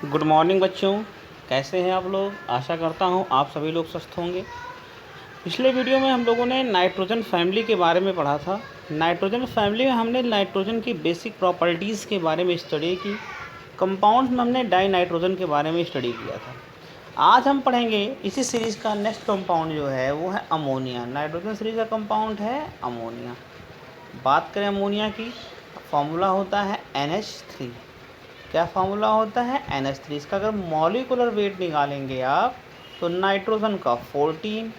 Good morning बच्चों, कैसे हैं आप लोग। आशा करता हूं आप सभी लोग स्वस्थ होंगे। पिछले वीडियो में हम लोगों ने नाइट्रोजन फैमिली के बारे में पढ़ा था। नाइट्रोजन फैमिली में हमने नाइट्रोजन की बेसिक प्रॉपर्टीज़ के बारे में स्टडी की। कंपाउंड्स में हमने डाई नाइट्रोजन के बारे में स्टडी किया था। आज हम पढ़ेंगे इसी सीरीज़ का नेक्स्ट कंपाउंड जो है वो है अमोनिया। नाइट्रोजन सीरीज़ का कंपाउंड है अमोनिया। बात करें अमोनिया की, फॉर्मूला होता है NH3। क्या फार्मूला होता है NH3। इसका अगर मॉलिकुलर वेट निकालेंगे आप तो नाइट्रोजन का 14,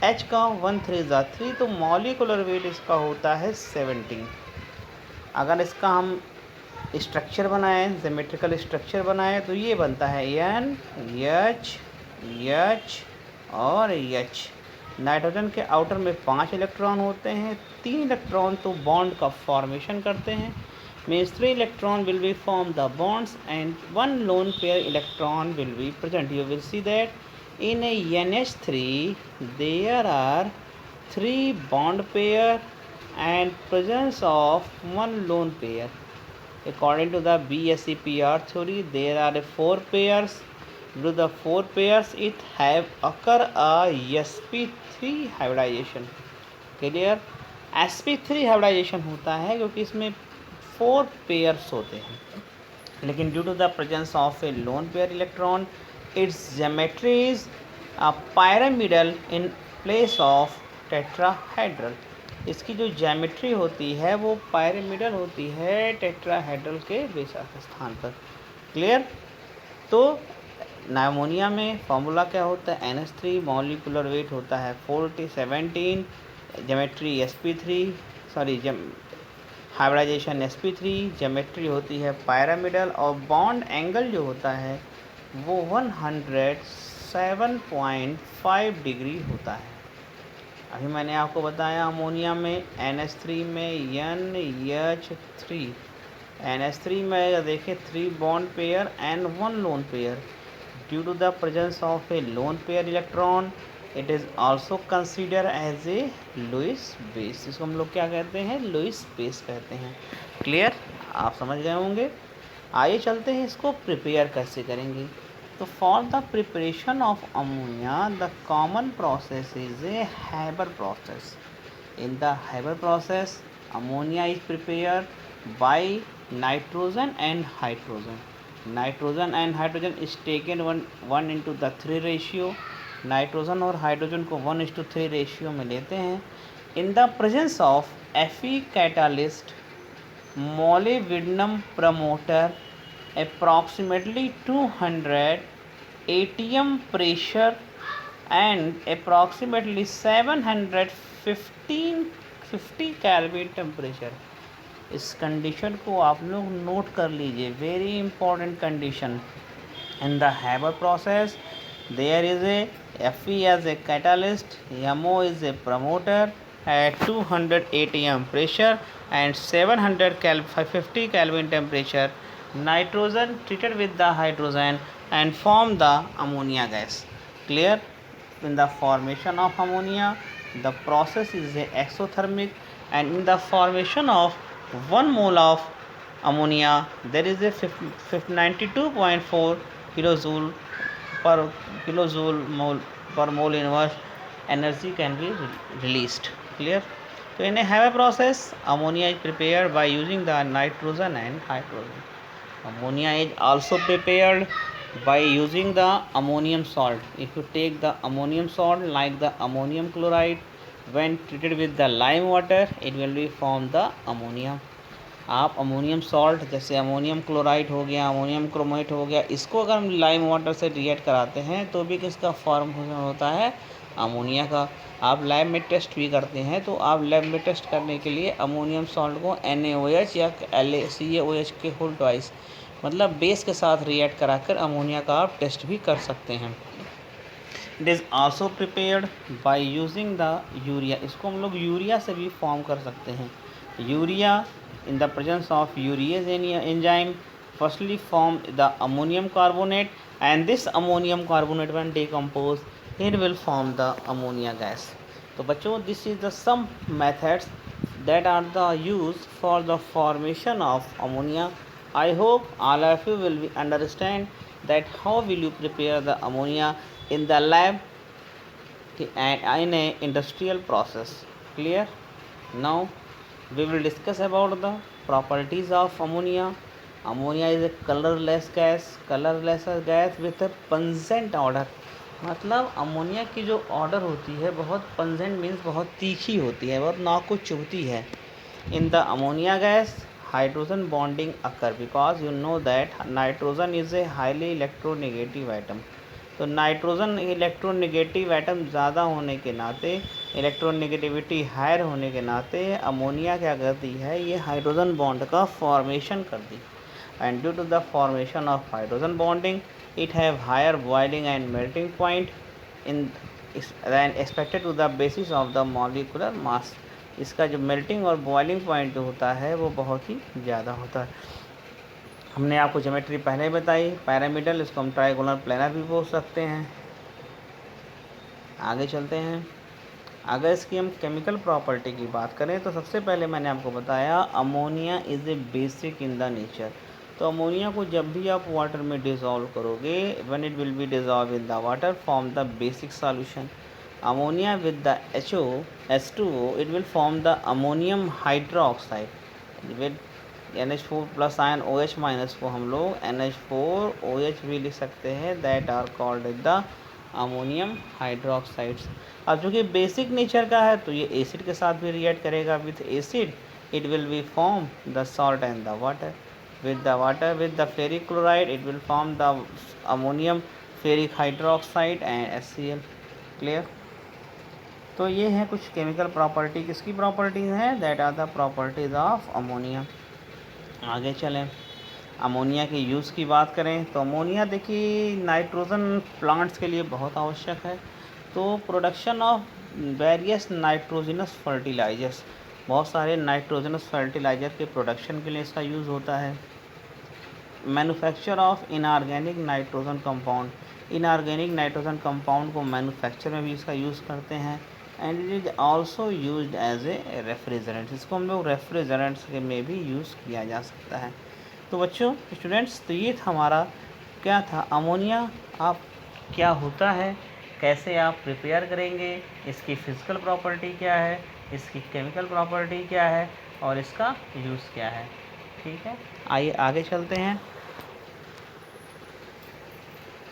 H का 1 3 3, तो मॉलिकुलर वेट इसका होता है 17। अगर इसका हम स्ट्रक्चर बनाएं, ज्योमेट्रिकल स्ट्रक्चर बनाएं तो ये बनता है N H H और H। नाइट्रोजन के आउटर में 5 इलेक्ट्रॉन होते हैं, 3 इलेक्ट्रॉन तो बॉन्ड का फॉर्मेशन करते हैं, means 3 electron will be form the bonds and 1 lone pair electron will be present. You will see that in a NH3 there are 3 bond pair and presence of 1 lone pair. According to the BSEPR theory, there are 4 pairs. With the 4 pairs it have occur a sp3 hybridization. Clear? sp3 hybridization होता है क्योंकि इसमें 4 pairs होते हैं, लेकिन due to the presence of a lone pair electron its geometry is pyramidal in place of tetrahedral. इसकी जो geometry होती है वो पायरामिडल होती है टेट्राहेड्रल के बेशक स्थान पर। क्लियर? तो अमोनिया में फॉर्मूला क्या होता है NH3, मॉलिकुलर वेट होता है 17, geometry sp3 sorry hybridisation sp3, geometry होती है पायरामिडल और बॉन्ड एंगल जो होता है वो 107.5 डिग्री होता है। अभी मैंने आपको बताया अमोनिया में NH3 में NH3 NH3 में देखें 3 bond pair and 1 lone pair. Due to the presence of a lone pair electron it is also consider as a Lewis base. इसको हम लोग क्या कहते हैं? लुईस बेस कहते हैं। क्लियर? आप समझ गए होंगे। आइए चलते हैं इसको प्रिपेयर कैसे करेंगे। तो for the preparation of ammonia the common process is a Haber process. In the Haber process ammonia is prepare by nitrogen and hydrogen. Nitrogen and hydrogen is taken 1:3 ratio. Nitrogen और hydrogen को 1:3 ratio में लेते हैं। In the presence of Fe catalyst molybdenum promoter approximately 200 atm pressure and approximately 750 Kelvin temperature. इस condition को आप लोग note कर लीजिए, very important condition. In the Haber process there is a Fe as a catalyst, MO is a promoter at 200 atm pressure and 550 Kelvin temperature. Nitrogen treated with the hydrogen and form the ammonia gas. Clear? In the formation of ammonia, the process is a exothermic, and in the formation of 1 mole of ammonia there is a 92.4 kilojoule per mole inverse energy can be released. Clear? So in a Haber process ammonia is prepared by using the nitrogen and hydrogen. Ammonia is also prepared by using the ammonium salt. If you take the ammonium salt like the ammonium chloride, when treated with the lime water it will be form the ammonia. आप ammonium salt जैसे ammonium chloride हो गया, ammonium chromate हो गया, इसको अगर हम lime water से रिएक्ट कराते हैं तो भी किसका फॉर्म होता है? अमोनिया का। आप लैब में टेस्ट भी करते हैं तो आप लैब में टेस्ट करने के लिए अमोनियम सॉल्ट को NaOH या CaOH के होल ट्वाइस मतलब बेस के साथ रिएक्ट कराकर अमोनिया का आप टेस्ट भी कर सकते हैं। It is also prepared by using the urea. इसको हम लोग यूरिया से भी फॉर्म कर सकते हैं। Urea in the presence of urease enzyme firstly form the ammonium carbonate, and this ammonium carbonate when decomposed it will form the ammonia gas. तो बच्चों this is the some methods that are the used for the formation of ammonia. I hope all of you will be understand that how will you prepare the ammonia in the lab and in a industrial process. Clear? Now we will discuss about the properties of ammonia. Ammonia is a colorless gas with a pungent odor. मतलब ammonia की जो order होती है बहुत pungent means बहुत तीखी होती है, बहुत नाक को चुभती है. In the ammonia gas hydrogen bonding occur because you know that nitrogen is a highly electronegative item. तो नाइट्रोजन इलेक्ट्रोनेगेटिव आइटम ज़्यादा होने के नाते, इलेक्ट्रोनेगेटिविटी हायर होने के नाते अमोनिया क्या करती है, ये हाइड्रोजन बॉन्ड का फॉर्मेशन करती है. And due to the formation of hydrogen bonding it have higher boiling and melting point in than expected to the basis of the molecular mass. इसका जो मेल्टिंग और बॉइलिंग पॉइंट जो होता है वो बहुत ही ज़्यादा होता है. हमने आपको ज्योमेट्री पहले बताई. पैरामिडल, इसको हम ट्राइगोनल प्लेनर भी बोल सकते हैं. आगे चलते हैं. अगर इसकी हम केमिकल प्रॉपर्टी की बात करें तो सबसे पहले मैंने आपको बताया ammonia is a basic in the nature. तो अमोनिया को जब भी आप वाटर में डिज़ोल्व करोगे, when it will be dissolve in the water form the basic solution. Ammonia with the H2O it will form the ammonium hydroxide with NH4 plus ion OH minus को हम लोग NH4OH भी लिख सकते हैं. That are called the ammonium hydroxides. अब चूँकि basic nature का है तो ये एसिड के साथ भी रिएक्ट करेगा. With acid it will B form the salt and the water. with the ferric chloride it will form the ammonium ferric hydroxide and HCl. Clear? तो ये है कुछ केमिकल प्रॉपर्टी. किसकी प्रॉपर्टीज़ हैं? That are the properties of ammonia. आगे चलें. Ammonia के use की बात करें तो अमोनिया देखिए नाइट्रोजन प्लांट्स के लिए बहुत आवश्यक है. तो production of various nitrogenous fertilizers, बहुत सारे नाइट्रोजनस फर्टिलाइज़र के प्रोडक्शन के लिए इसका यूज़ होता है. Manufacture of inorganic nitrogen compound, inorganic nitrogen compound को मैन्युफैक्चर में भी इसका यूज़ करते हैं. And it is also used as a refrigerant. इसको हम लोग रेफ्रिजरेंट्स के में भी यूज़ किया जा सकता है. तो बच्चों, स्टूडेंट्स, तो ये हमारा क्या था, अमोनिया आप क्या होता है, कैसे आप प्रिपेयर करेंगे, इसकी फ़िज़िकल प्रॉपर्टी क्या है, इसकी केमिकल प्रॉपर्टी क्या है और इसका यूज़ क्या है. ठीक है, आइए आगे चलते हैं.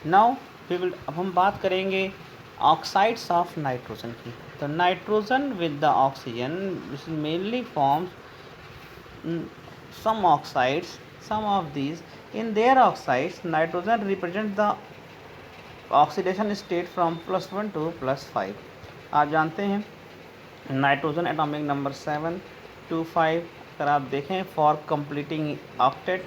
नाउ वी विल, अब हम बात करेंगे ऑक्साइड्स ऑफ नाइट्रोजन की. तो nitrogen with the oxygen which mainly forms some oxides. Some of these, in their oxides nitrogen represent the oxidation state from +1 to +5. आप जानते हैं नाइट्रोजन एटॉमिक नंबर 725. अगर आप देखें for completing octet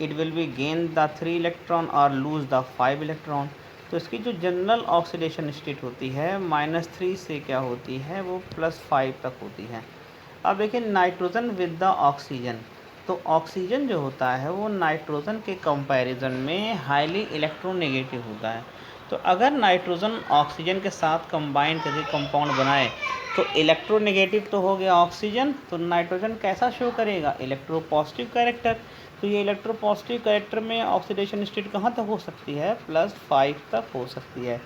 it will B gain the 3 electron और lose the 5 electron. तो इसकी जो जनरल ऑक्सीडेशन स्टेट होती है -3 से क्या होती है, वो +5 तक होती है. अब देखिए नाइट्रोजन विद द ऑक्सीजन. तो ऑक्सीजन जो होता है वो नाइट्रोजन के कंपैरिजन में हाईली इलेक्ट्रोनेगेटिव होता है. तो अगर नाइट्रोजन ऑक्सीजन के साथ कंबाइन करके कंपाउंड बनाए तो इलेक्ट्रोनेगेटिव तो हो गया ऑक्सीजन, तो नाइट्रोजन कैसा शो करेगा, इलेक्ट्रोपॉजिटिव कैरेक्टर. तो ये इलेक्ट्रोपॉजिटिव कैरेक्टर में ऑक्सीडेशन स्टेट कहाँ तक हो सकती है, +5 तक हो सकती है.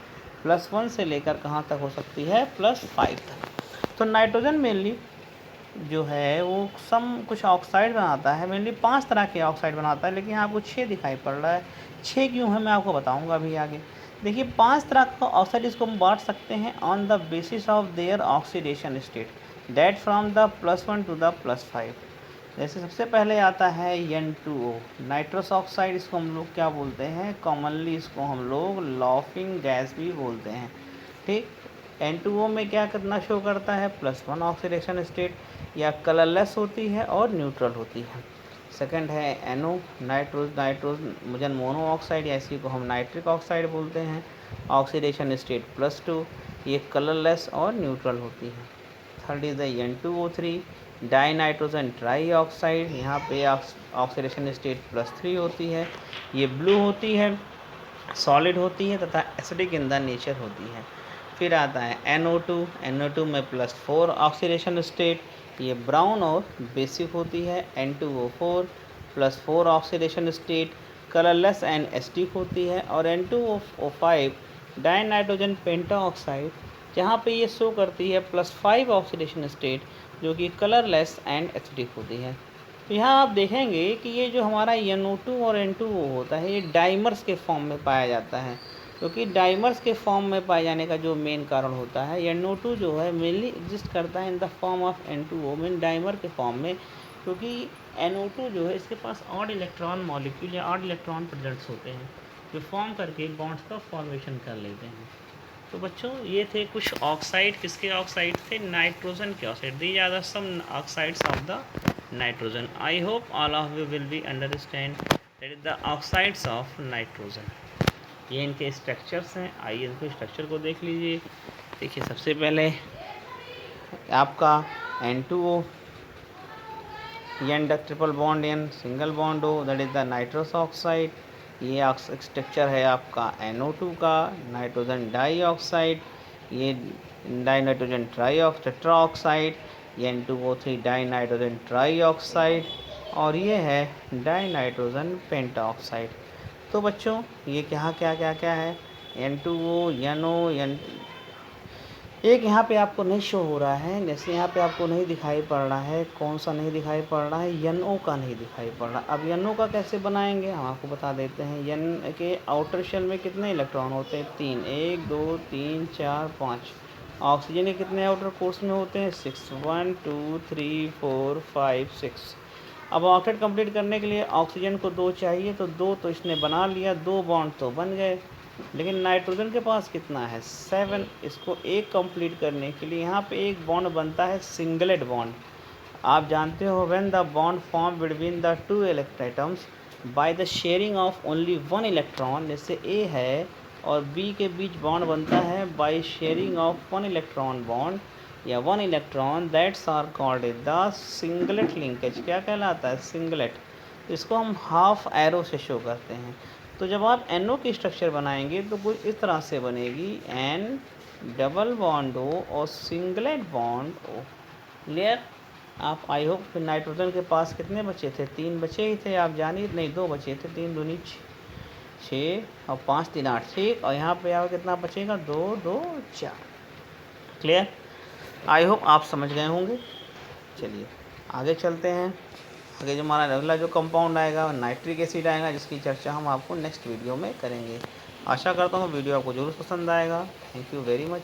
+1 से लेकर कहाँ तक हो सकती है, +5 तक. तो नाइट्रोजन मेनली जो है वो कुछ ऑक्साइड बनाता है. मेनली 5 तरह के ऑक्साइड बनाता है, लेकिन आपको 6 दिखाई पड़ रहा है. 6 क्यों है मैं आपको बताऊंगा अभी आगे. देखिए 5 तरह का ऑक्साइड इसको हम बांट सकते हैं on the basis of their oxidation state that from the +1 to the +5. जैसे सबसे पहले आता है N2O नाइट्रस ऑक्साइड. इसको हम लोग क्या बोलते हैं, कॉमनली इसको हम लोग लॉफिंग गैस भी बोलते हैं. ठीक, N2O में क्या कितना शो करता है, +1 ऑक्सीडेशन स्टेट, या कलरलेस होती है और न्यूट्रल होती है. सेकंड है NO नाइट्रोजन मोनोऑक्साइड, या इसी को हम नाइट्रिक ऑक्साइड बोलते हैं. ऑक्सीडेशन स्टेट +2, ये कलरलेस और न्यूट्रल होती है. Third is the N2O3 die nitrogen try oxide. यहाँ पे ऑक्सीडेशन स्टेट +3 होती है. ये ब्लू होती है, सॉलिड होती है तथा एसिडिक इन द नेचर होती है. फिर आता है NO2 में +4 ऑक्सीडेशन स्टेट, ये ब्राउन और बेसिक होती है. N2O4 +4 oxidation state colourless and acidic होती है। और N2O5 डाई नाइट्रोजन पेंटाऑक्साइड जहाँ पे ये शो करती है +5 ऑक्सीडेशन स्टेट जो कि कलरलेस एंड एसिडिक होती है। तो यहाँ आप देखेंगे कि ये जो हमारा NO2 और N2O होता है ये डाइमर्स के फॉर्म में पाया जाता है, क्योंकि डाइमर्स के फॉर्म में पाए जाने का जो मेन कारण होता है NO2 जो है मेनली एग्जिस्ट करता है in the form of N2O mean dimer के फॉर्म में, क्योंकि NO2 जो है इसके पास ऑड इलेक्ट्रॉन मॉलिक्यूल या ऑड इलेक्ट्रॉन प्रेजेंट्स होते हैं जो फॉर्म करके बॉन्ड्स का फॉर्मेशन कर लेते हैं। तो बच्चों ये थे कुछ ऑक्साइड, किसके ऑक्साइड थे? नाइट्रोजन के oxide. These are the some oxides of the nitrogen. I hope all of you will be understand that is the oxides of nitrogen. ये इनके स्ट्रक्चर्स हैं, आइए इनके स्ट्रक्चर को देख लीजिए। देखिए सबसे पहले आपका N2O N triple bond N single bond O that is the nitrous oxide. ये स्ट्रक्चर है आपका NO2 का, नाइट्रोजन डाइऑक्साइड, ये die nitrogen tetroxide, N2O3 die nitrogen trioxide, और ये है डाई नाइट्रोजन पेंटाऑक्साइड। तो बच्चों ये क्या क्या क्या क्या है? N2O NO N। एक यहाँ पे आपको नहीं शो हो रहा है, जैसे यहाँ पे आपको नहीं दिखाई पड़ रहा है, कौन सा नहीं दिखाई पड़ रहा है? NO का नहीं दिखाई पड़ रहा। अब NO का कैसे बनाएंगे हम आपको बता देते हैं। N के आउटर शेल में कितने इलेक्ट्रॉन होते हैं? 3, 1 2 3 4 5। ऑक्सीजन के कितने आउटर कोर्स में होते हैं? 6, 1 2 3 4 5 6। अब ऑक्टेट कंप्लीट करने के लिए ऑक्सीजन को 2 चाहिए, तो 2 तो इसने बना लिया, 2 बॉन्ड तो बन गए। लेकिन नाइट्रोजन के पास कितना है? 7। इसको एक कंप्लीट करने के लिए यहाँ पे एक बॉन्ड बनता है सिंगलेट बॉन्ड। आप जानते हो when the bond form between the 2 atoms by the sharing of only 1 electron, जैसे A है और B के बीच बॉन्ड बनता है by sharing of 1 electron bond या 1 electron, that's are called the singlet linkage. क्या कहलाता है? सिंगलेट। इसको हम हाफ एरो से शो करते हैं। तो जब आप NO की स्ट्रक्चर बनाएंगे तो कुछ इस तरह से बनेगी, N डबल बॉन्ड O और सिंगलेट बॉन्ड O। क्लियर? आप आई होप। फिर नाइट्रोजन के पास कितने बचे थे? 3 बचे ही थे, आप जानिए। नहीं, 2 बचे थे। 3 दूनी 6 और 5 3 8, ठीक। और यहाँ पे आप कितना बचेगा? 2 2 4। क्लियर? आई होप आप समझ गए होंगे। चलिए आगे चलते हैं। आगे जो हमारा अगला जो कंपाउंड आएगा नाइट्रिक एसिड आएगा, जिसकी चर्चा हम आपको नेक्स्ट वीडियो में करेंगे। आशा करता हूँ वीडियो आपको जरूर पसंद आएगा। Thank you very much.